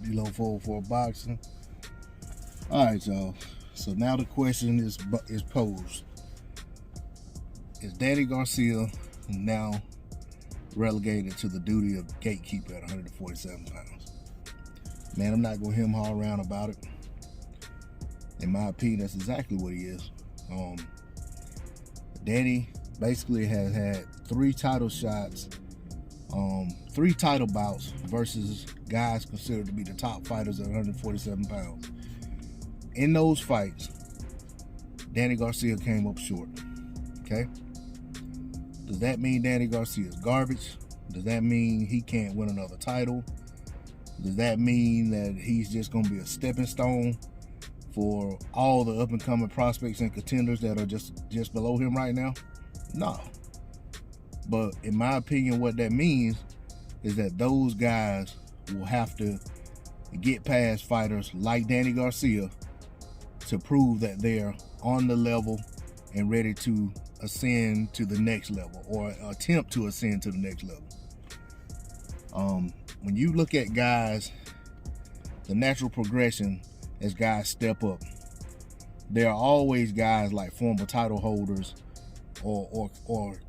D-Lo 404 Boxing. All right, y'all. So now the question is posed. Is Danny Garcia now relegated to the duty of gatekeeper at 147 pounds? Man, I'm not going to hem-haw around about it. In my opinion, that's exactly what he is. Danny basically has had 3 title shots, 3 title bouts versus guys considered to be the top fighters at 147 pounds. In those fights, Danny Garcia came up short. Okay? Does that mean Danny Garcia is garbage? Does that mean he can't win another title? Does that mean that he's just going to be a stepping stone for all the up-and-coming prospects and contenders that are just below him right now? No. But in my opinion, what that means is that those guys will have to get past fighters like Danny Garcia to prove that they're on the level and ready to ascend to the next level, or attempt to ascend to the next level. When you look at guys, the natural progression as guys step up, there are always guys like former title holders or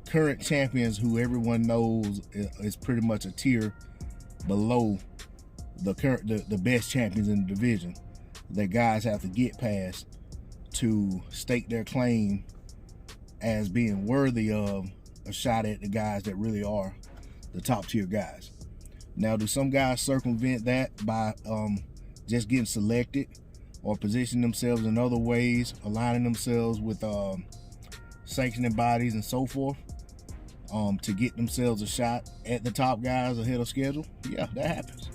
current champions who everyone knows is pretty much a tier below the best champions in the division, that guys have to get past to stake their claim as being worthy of a shot at the guys that really are the top tier guys. Now, do some guys circumvent that by just getting selected or positioning themselves in other ways, aligning themselves with sanctioning bodies and so forth to get themselves a shot at the top guys ahead of schedule? Yeah, that happens.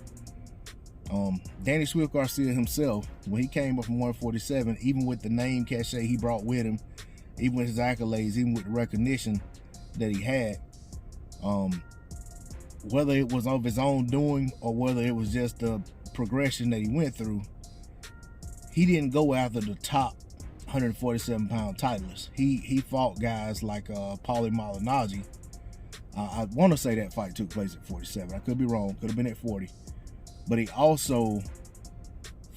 Danny Swift Garcia himself, when he came up from 147, even with the name cachet he brought with him, even with his accolades, even with the recognition that he had, whether it was of his own doing or whether it was just the progression that he went through, he didn't go after the top 147-pound titleists. He fought guys like Paulie Malignaggi. I want to say that fight took place at 47. I could be wrong. Could have been at 40. But he also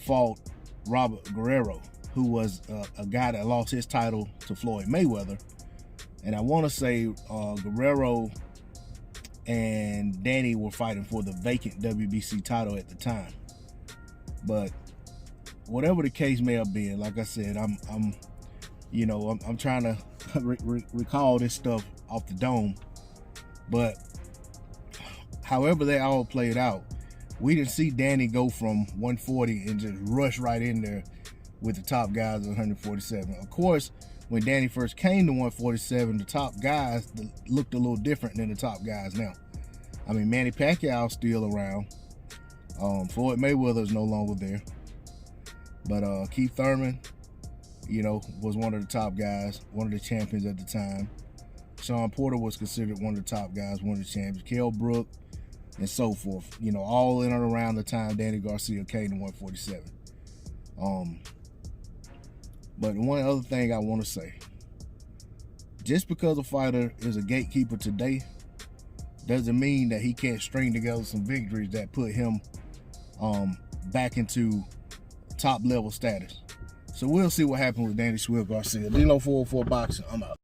fought Robert Guerrero, who was a guy that lost his title to Floyd Mayweather. And I want to say Guerrero and Danny were fighting for the vacant WBC title at the time. But whatever the case may have been, like I said, I'm trying to recall this stuff off the dome. But however they all played out, we didn't see Danny go from 140 and just rush right in there with the top guys at 147. Of course, when Danny first came to 147, the top guys looked a little different than the top guys now. I mean, Manny Pacquiao's still around. Floyd Mayweather's no longer there. But Keith Thurman, was one of the top guys, one of the champions at the time. Sean Porter was considered one of the top guys, one of the champions. Kell Brook, and so forth. All in and around the time Danny Garcia came to 147. But one other thing I want to say, just because a fighter is a gatekeeper today doesn't mean that he can't string together some victories that put him back into top level status. So we'll see what happens with Danny Swift Garcia. D-Lo 404 Boxing, I'm out.